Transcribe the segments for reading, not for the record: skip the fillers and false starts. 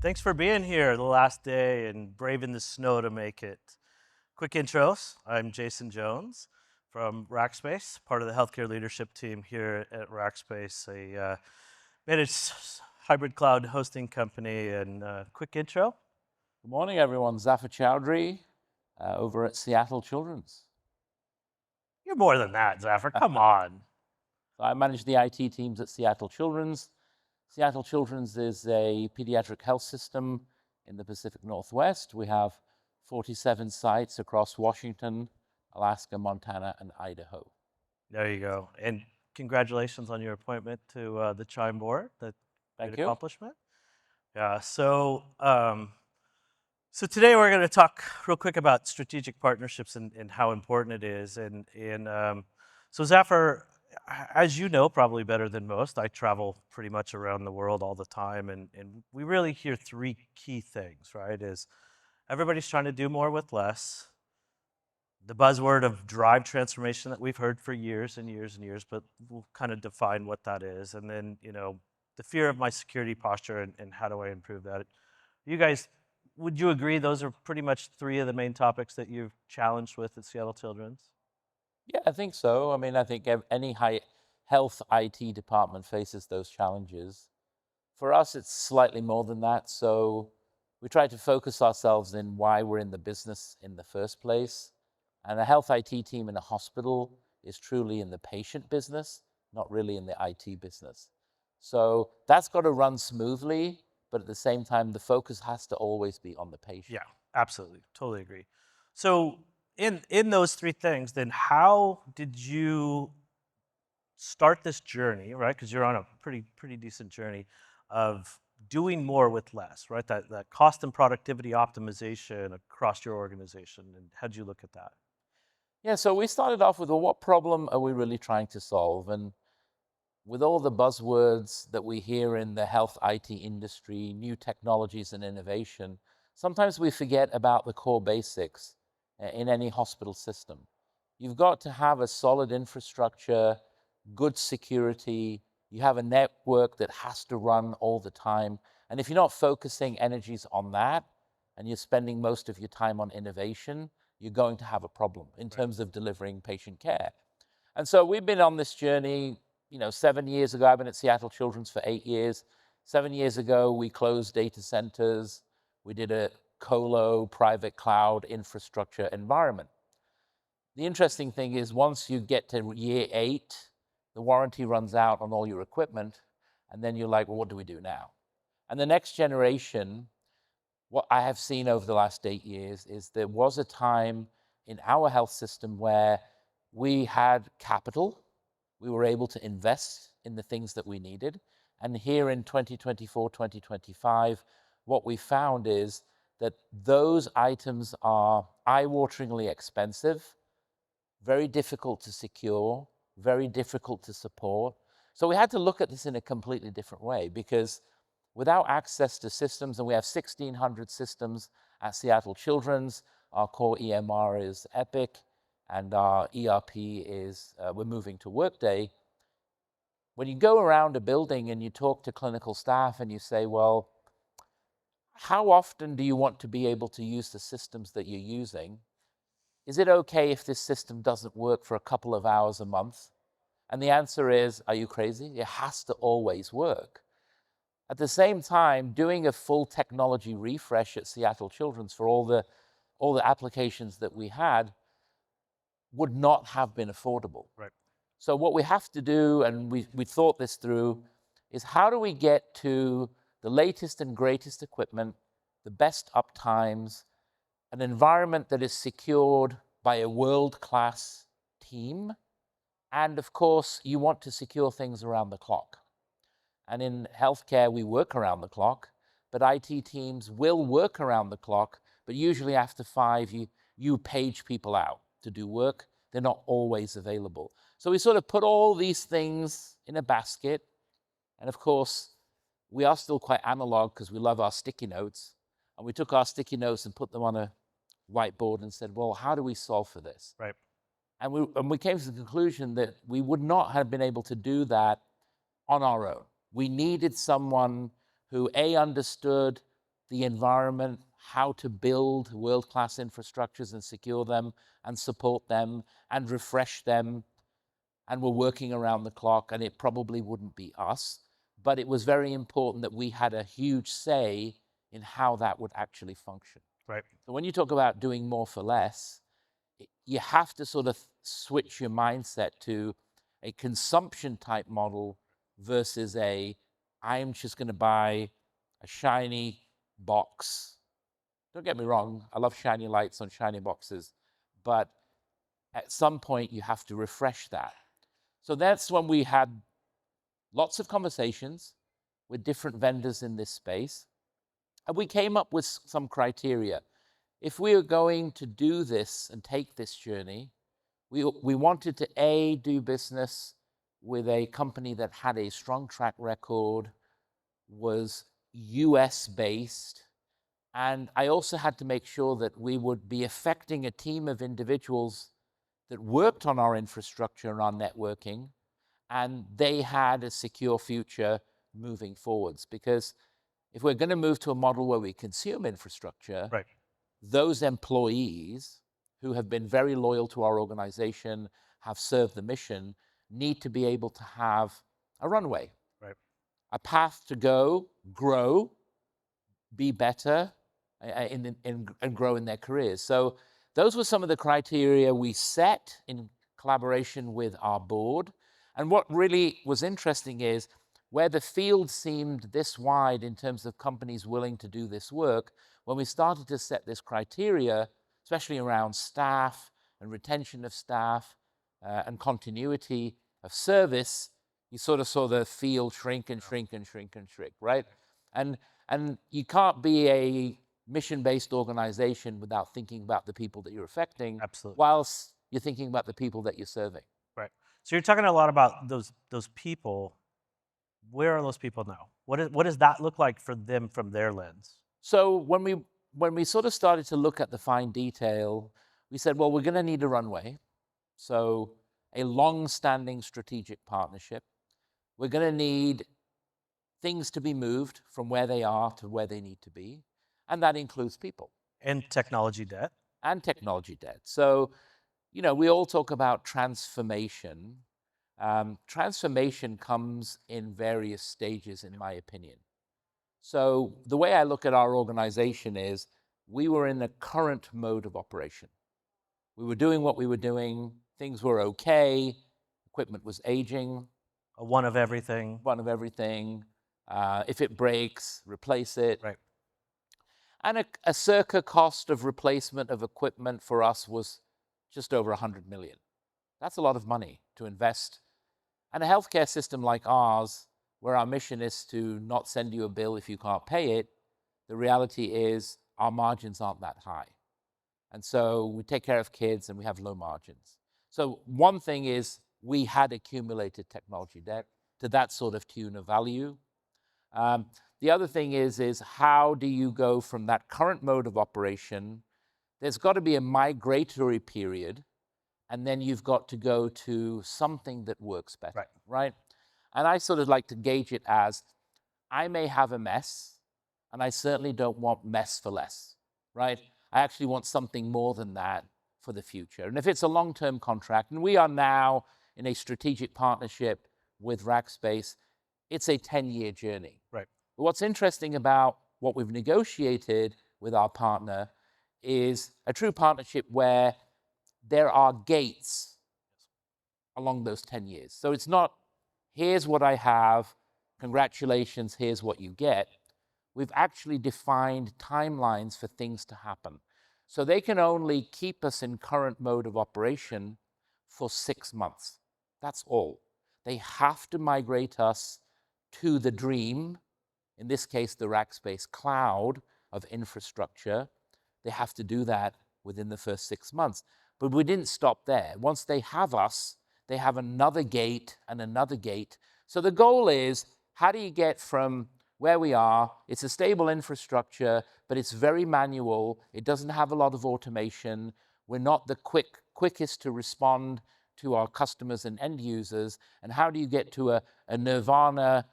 Thanks for being here the last day and braving the snow to make it. Quick intros. I'm Jason Jones from Rackspace, part of the healthcare leadership team here at Rackspace, a managed hybrid cloud hosting company. And quick intro. Good morning, everyone. Zafar Chaudry over at Seattle Children's. You're more than that, Zafar. Come on. So I manage the IT teams at Seattle Children's. Seattle Children's is a pediatric health system in the Pacific Northwest. We have 47 sites across Washington, Alaska, Montana, and Idaho. There you go. And congratulations on your appointment to the Chime board. That's a Thank great you. accomplishment. Yeah. So today we're going to talk real quick about strategic partnerships and how important it is. So Zafar, as you know probably better than most, I travel pretty much around the world all the time, and we really hear three key things, right? Is everybody's trying to do more with less. The buzzword of drive transformation that we've heard for years and years and years, but we'll kind of define what that is. And then, the fear of my security posture and how do I improve that? You guys, would you agree those are pretty much three of the main topics that you've challenged with at Seattle Children's? Yeah, I think so. I mean, I think any high health IT department faces those challenges. For us, it's slightly more than that. So we try to focus ourselves in why we're in the business in the first place. And a health IT team in a hospital is truly in the patient business, not really in the IT business. So that's got to run smoothly, but at the same time, the focus has to always be on the patient. Yeah, absolutely. Totally agree. So in those three things, then how did you start this journey, right? Because you're on a pretty decent journey of doing more with less, right? That cost and productivity optimization across your organization. And how'd you look at that? Yeah, so we started off with, well, what problem are we really trying to solve? And with all the buzzwords that we hear in the health IT industry, new technologies and innovation, sometimes we forget about the core basics in any hospital system. You've got to have a solid infrastructure, good security. You have a network that has to run all the time. And if you're not focusing energies on that and you're spending most of your time on innovation, you're going to have a problem in Right. terms of delivering patient care. And so we've been on this journey. 7 years ago, I've been at Seattle Children's for 8 years. 7 years ago, we closed data centers. We did a colo private cloud infrastructure environment. The interesting thing is once you get to year 8, the warranty runs out on all your equipment, and then you're like, well, what do we do now? And the next generation, what I have seen over the last 8 years is there was a time in our health system where we had capital, we were able to invest in the things that we needed. And here in 2024, 2025, what we found is that those items are eye-wateringly expensive, very difficult to secure, very difficult to support. So we had to look at this in a completely different way because without access to systems, and we have 1,600 systems at Seattle Children's, our core EMR is Epic, and our ERP is, we're moving to Workday. When you go around a building and you talk to clinical staff and you say, well, how often do you want to be able to use the systems that you're using? Is it okay if this system doesn't work for a couple of hours a month? And the answer is, are you crazy? It has to always work. At the same time, doing a full technology refresh at Seattle Children's for all the applications that we had would not have been affordable. Right. So what we have to do, and we thought this through, is how do we get to the latest and greatest equipment, the best uptimes, an environment that is secured by a world-class team, and of course, you want to secure things around the clock. And in healthcare, we work around the clock, but IT teams will work around the clock, but usually after 5, you page people out to do work. They're not always available. So we sort of put all these things in a basket. And of course, we are still quite analog because we love our sticky notes. And we took our sticky notes and put them on a whiteboard and said, well, how do we solve for this? Right. And we came to the conclusion that we would not have been able to do that on our own. We needed someone who, A, understood the environment, how to build world-class infrastructures and secure them and support them and refresh them. And we're working around the clock, and it probably wouldn't be us. But it was very important that we had a huge say in how that would actually function. Right. So when you talk about doing more for less, you have to sort of switch your mindset to a consumption type model versus I'm just going to buy a shiny box. Don't get me wrong, I love shiny lights on shiny boxes, but at some point you have to refresh that. So that's when we had lots of conversations with different vendors in this space, and we came up with some criteria. If we are going to do this and take this journey, we wanted to do business with a company that had a strong track record, was US based, and I also had to make sure that we would be affecting a team of individuals that worked on our infrastructure and our networking, and they had a secure future moving forwards. Because if we're going to move to a model where we consume infrastructure, Right. those employees who have been very loyal to our organization, have served the mission, need to be able to have a runway, Right. a path to go, grow, be better, and grow in their careers. So those were some of the criteria we set in collaboration with our board. And what really was interesting is where the field seemed this wide in terms of companies willing to do this work, when we started to set this criteria, especially around staff and retention of staff and continuity of service, you sort of saw the field shrink and shrink and shrink and shrink, right? And you can't be a mission-based organization without thinking about the people that you're affecting, Absolutely. whilst you're thinking about the people that you're serving. Right. So you're talking a lot about those people. Where are those people now? What does that look like for them from their lens? So when we sort of started to look at the fine detail, we said, well, we're going to need a runway. So a long-standing strategic partnership. We're going to need things to be moved from where they are to where they need to be. And that includes people. And technology debt. And technology debt. So, you know, we all talk about transformation. Transformation comes in various stages, in my opinion. So the way I look at our organization is we were in the current mode of operation. We were doing what we were doing. Things were okay. Equipment was aging. A one of everything. One of everything. If it breaks, replace it. Right. And a circa cost of replacement of equipment for us was just over 100 million. That's a lot of money to invest. And a healthcare system like ours, where our mission is to not send you a bill if you can't pay it, the reality is our margins aren't that high. And so we take care of kids and we have low margins. So one thing is we had accumulated technology debt to that sort of tune of value. The other thing is how do you go from that current mode of operation? There's got to be a migratory period, and then you've got to go to something that works better, right? And I sort of like to gauge it as, I may have a mess, and I certainly don't want mess for less, right? I actually want something more than that for the future. And if it's a long-term contract, and we are now in a strategic partnership with Rackspace, it's a 10-year journey. Right. But what's interesting about what we've negotiated with our partner is a true partnership where there are gates along those 10 years. So it's not, here's what I have, congratulations, here's what you get. We've actually defined timelines for things to happen. So they can only keep us in current mode of operation for 6 months. That's all. They have to migrate us to the dream, in this case, the Rackspace cloud of infrastructure. They have to do that within the first 6 months. But we didn't stop there. Once they have us, they have another gate and another gate. So the goal is, how do you get from where we are? It's a stable infrastructure, but it's very manual. It doesn't have a lot of automation. We're not the quickest to respond to our customers and end users. And how do you get to a nirvana,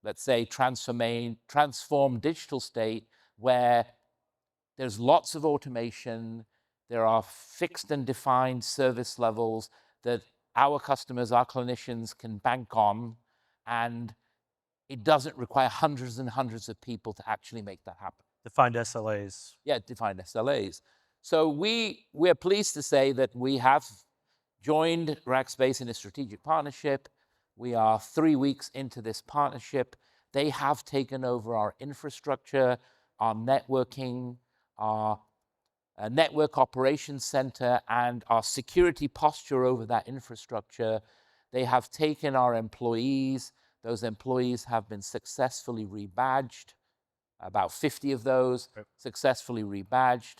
let's say, transformed digital state where there's lots of automation, there are fixed and defined service levels that our customers, our clinicians can bank on, and it doesn't require hundreds and hundreds of people to actually make that happen. Defined SLAs. Yeah, defined SLAs. So we're pleased to say that we have joined Rackspace in a strategic partnership. We are 3 weeks into this partnership. They have taken over our infrastructure, our networking, our network operations center, and our security posture over that infrastructure. They have taken our employees. Those employees have been successfully rebadged, about 50 of those successfully rebadged.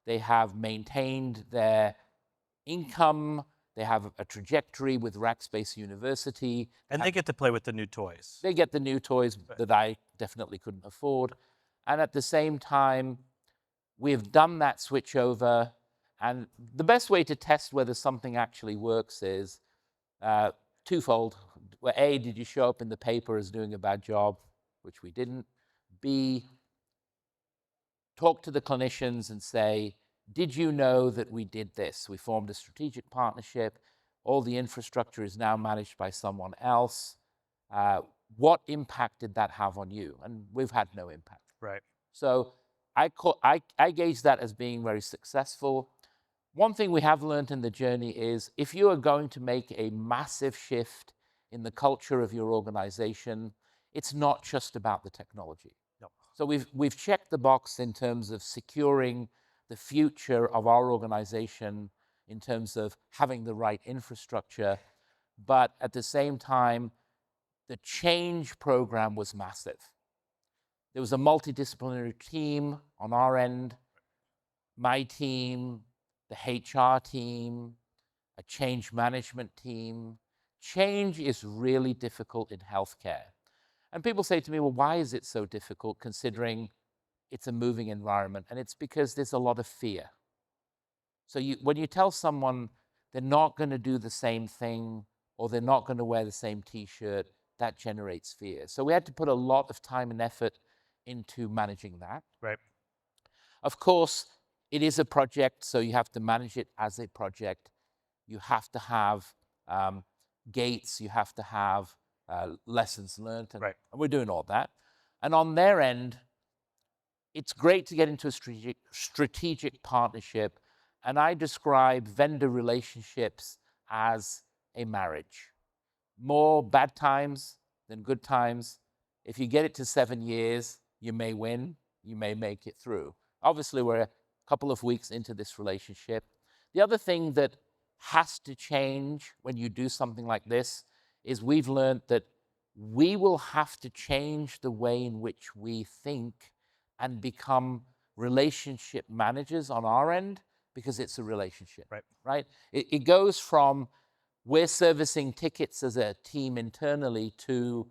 They have maintained their income. They have a trajectory with Rackspace University. And they get to play with the new toys. They get the new toys that I definitely couldn't afford. And at the same time, we've done that switch over. And the best way to test whether something actually works is twofold. Where A, did you show up in the paper as doing a bad job, which we didn't. B, talk to the clinicians and say, did you know that we did this? We formed a strategic partnership. All the infrastructure is now managed by someone else. What impact did that have on you? And we've had no impact. Right. So I gauge that as being very successful. One thing we have learned in the journey is if you are going to make a massive shift in the culture of your organization, it's not just about the technology. No. So we've checked the box in terms of securing the future of our organization in terms of having the right infrastructure, but at the same time, the change program was massive. There was a multidisciplinary team on our end, my team, the HR team, a change management team. Change is really difficult in healthcare. And people say to me, well, why is it so difficult considering it's a moving environment? And it's because there's a lot of fear. So when you tell someone they're not going to do the same thing or they're not going to wear the same T-shirt, that generates fear. So we had to put a lot of time and effort into managing that. Right. Of course, it is a project, so you have to manage it as a project. You have to have gates, you have to have lessons learned, and we're doing all that. And on their end, it's great to get into a strategic partnership, and I describe vendor relationships as a marriage. More bad times than good times. If you get it to 7 years, you may win, you may make it through. Obviously, we're a couple of weeks into this relationship. The other thing that has to change when you do something like this is we've learned that we will have to change the way in which we think and become relationship managers on our end because it's a relationship, right? It goes from we're servicing tickets as a team internally to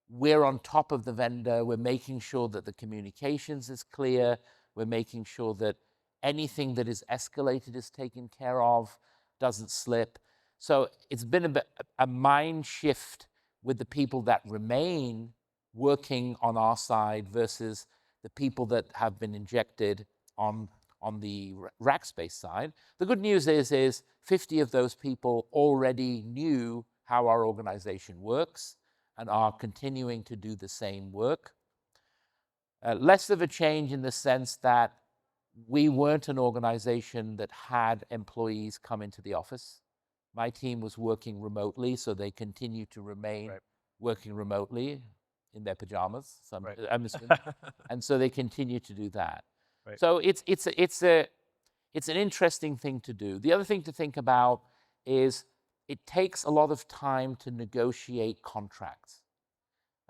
we're on top of the vendor, we're making sure that the communications is clear, we're making sure that anything that is escalated is taken care of, doesn't slip. So it's been a mind shift with the people that remain working on our side versus the people that have been injected on the Rackspace side. The good news is 50 of those people already knew how our organization works and are continuing to do the same work. Less of a change in the sense that we weren't an organization that had employees come into the office. My team was working remotely, so they continue to remain working remotely in their pajamas. I'm assuming. And so they continue to do that. So it's an interesting thing to do. The other thing to think about is it takes a lot of time to negotiate contracts.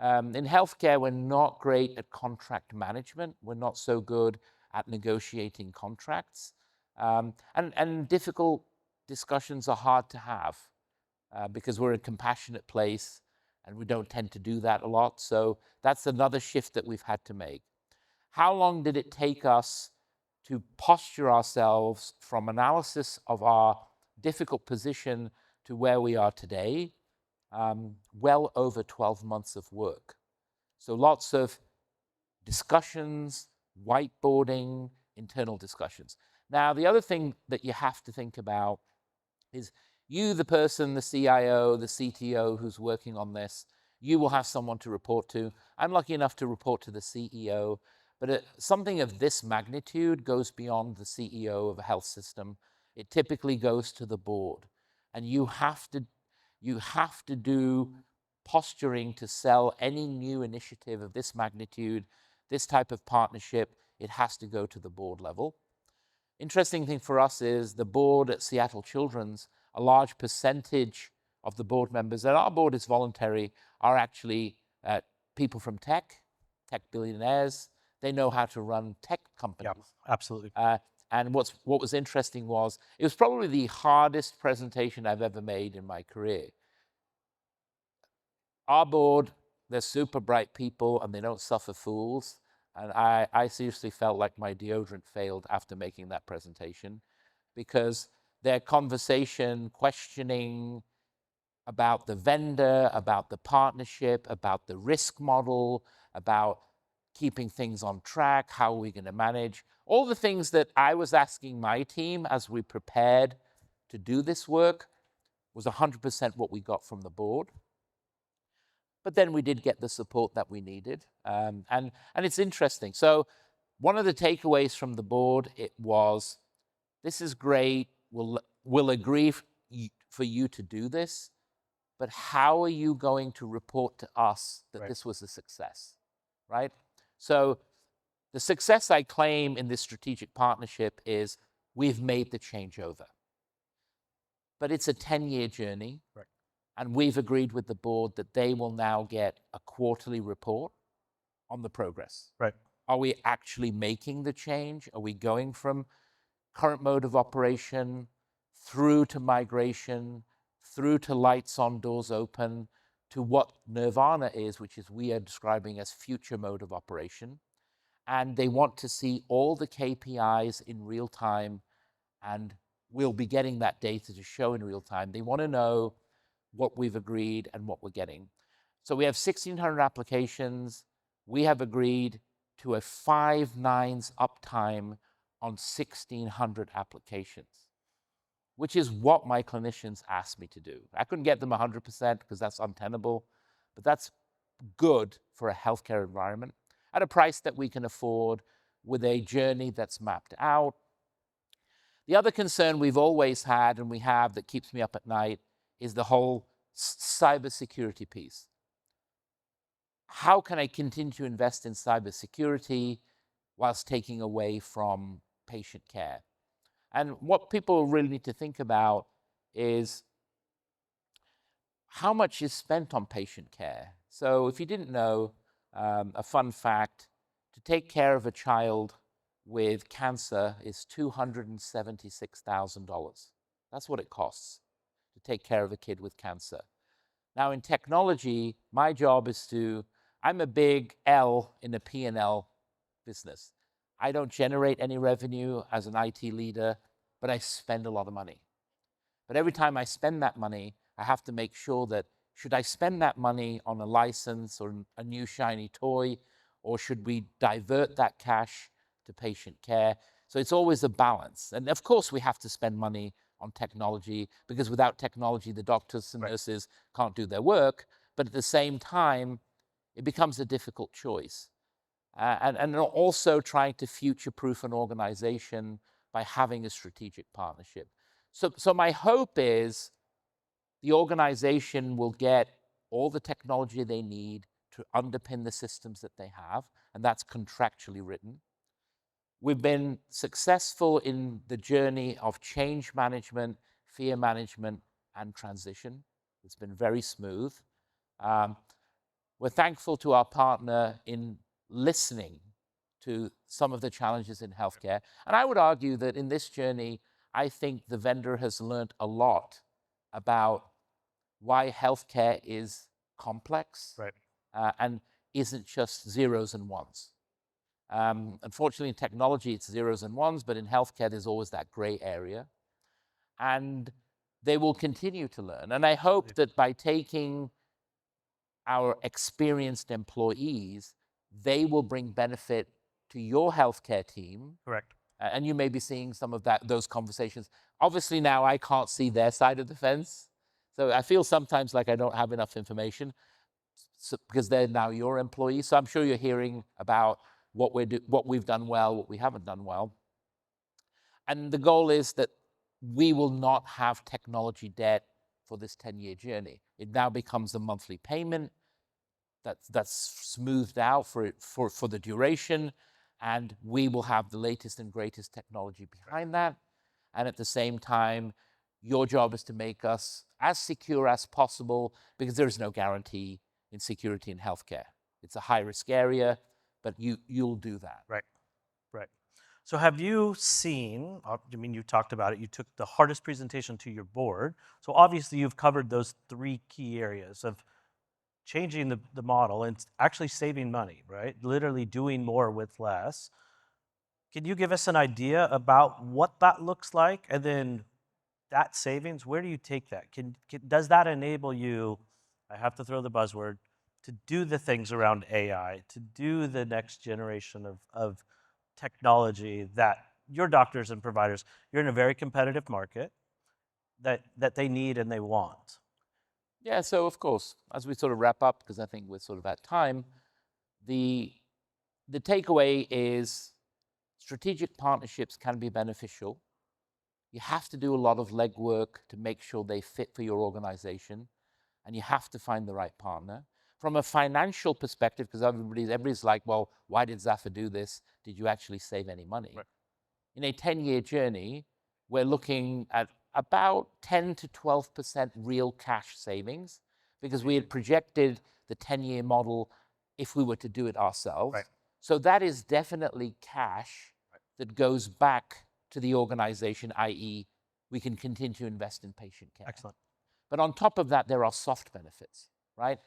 In healthcare, we're not great at contract management. We're not so good at negotiating contracts. And difficult discussions are hard to have because we're a compassionate place and we don't tend to do that a lot. So that's another shift that we've had to make. How long did it take us to posture ourselves from analysis of our difficult position to where we are today? Well over 12 months of work. So lots of discussions, whiteboarding, internal discussions. Now, the other thing that you have to think about is you, the person, the CIO, the CTO who's working on this, you will have someone to report to. I'm lucky enough to report to the CEO, but something of this magnitude goes beyond the CEO of a health system. It typically goes to the board, and you have to do posturing to sell any new initiative of this magnitude, this type of partnership. It has to go to the board level. Interesting thing for us is the board at Seattle Children's, a large percentage of the board members, and our board is voluntary, are actually people from tech billionaires. They know how to run tech companies. Yeah, absolutely. And what was interesting was, it was probably the hardest presentation I've ever made in my career. Our board, they're super bright people and they don't suffer fools. And I seriously felt like my deodorant failed after making that presentation, because their conversation, questioning about the vendor, about the partnership, about the risk model, about keeping things on track, how are we going to manage, all the things that I was asking my team as we prepared to do this work was 100% what we got from the board. But then we did get the support that we needed. And it's interesting. So one of the takeaways from the board, it was, this is great, we'll agree for you to do this, but how are you going to report to us that this was a success, right? So the success I claim in this strategic partnership is we've made the changeover. But it's a 10-year journey. Right. And we've agreed with the board that they will now get a quarterly report on the progress. Right. Are we actually making the change? Are we going from current mode of operation through to migration, through to lights on, doors open, to what nirvana is, which is we are describing as future mode of operation? And they want to see all the KPIs in real time, and we'll be getting that data to show in real time. They want to know what we've agreed and what we're getting. So we have 1,600 applications. We have agreed to a 5 nines uptime on 1,600 applications, which is what my clinicians asked me to do. I couldn't get them 100% because that's untenable, but that's good for a healthcare environment at a price that we can afford, with a journey that's mapped out. The other concern we've always had, and we have, that keeps me up at night, is the whole cybersecurity piece. How can I continue to invest in cybersecurity whilst taking away from patient care? And what people really need to think about is how much is spent on patient care. So if you didn't know, a fun fact, to take care of a child with cancer is $276,000. That's what it costs to take care of a kid with cancer. Now in technology, my job is I'm a big L in a P&L business. I don't generate any revenue as an IT leader, but I spend a lot of money. But every time I spend that money, I have to make sure that, should I spend that money on a license or a new shiny toy, or should we divert that cash to patient care? So it's always a balance. And of course we have to spend money on technology, because without technology, the doctors and nurses can't do their work. But at the same time, it becomes a difficult choice. And also trying to future-proof an organization by having a strategic partnership. So my hope is the organization will get all the technology they need to underpin the systems that they have, and that's contractually written. We've been successful in the journey of change management, fear management, and transition. It's been very smooth. We're thankful to our partner in listening to some of the challenges in healthcare. And I would argue that in this journey, I think the vendor has learned a lot about why healthcare is complex and isn't just zeros and ones. Unfortunately, in technology, it's zeros and ones, but in healthcare, there's always that gray area. And they will continue to learn. And I hope that by taking our experienced employees, they will bring benefit to your healthcare team. Correct. And you may be seeing some of those conversations. Obviously, now I can't see their side of the fence. So I feel sometimes like I don't have enough information because they're now your employees. So I'm sure you're hearing about what we've done well, what we haven't done well. And the goal is that we will not have technology debt for this 10-year journey. It now becomes a monthly payment that's smoothed out for the duration, and we will have the latest and greatest technology behind that. And at the same time, your job is to make us as secure as possible, because there is no guarantee in security in healthcare. It's a high-risk area, but you'll do that. Right. Right. So have you seen, I mean, you talked about it, you took the hardest presentation to your board. So obviously you've covered those 3 key areas of changing the model and actually saving money, right? Literally doing more with less. Can you give us an idea about what that looks like? And then that savings, where do you take that? Does that enable you, I have to throw the buzzword, to do the things around AI, to do the next generation of technology that your doctors and providers, you're in a very competitive market that they need and they want? Yeah, so of course, as we sort of wrap up, because I think we're sort of at time, the takeaway is strategic partnerships can be beneficial. You have to do a lot of legwork to make sure they fit for your organization, and you have to find the right partner. From a financial perspective, because everybody's like, well, why did Zafar do this? Did you actually save any money? Right. In a 10-year journey, we're looking at about 10 to 12% real cash savings, because we had projected the 10-year model if we were to do it ourselves. Right. So that is definitely cash that goes back to the organization, i.e., we can continue to invest in patient care. Excellent. But on top of that, there are soft benefits, right?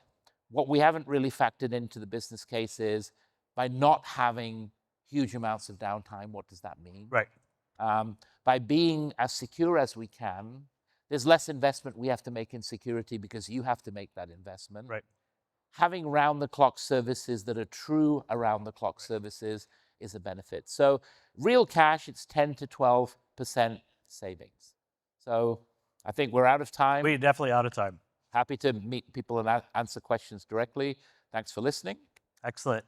What we haven't really factored into the business case is, by not having huge amounts of downtime, what does that mean? Right. By being as secure as we can, there's less investment we have to make in security because you have to make that investment. Right. Having round-the-clock services that are true around-the-clock services is a benefit. So real cash, it's 10 to 12% savings. So I think we're out of time. We're definitely out of time. Happy to meet people and answer questions directly. Thanks for listening. Excellent.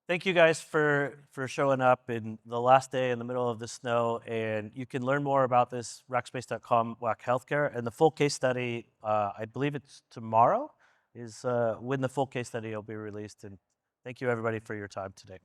Thank you guys for showing up in the last day in the middle of the snow. And you can learn more about this, rackspace.com/healthcare. And the full case study, I believe it's tomorrow, is when the full case study will be released. And thank you, everybody, for your time today.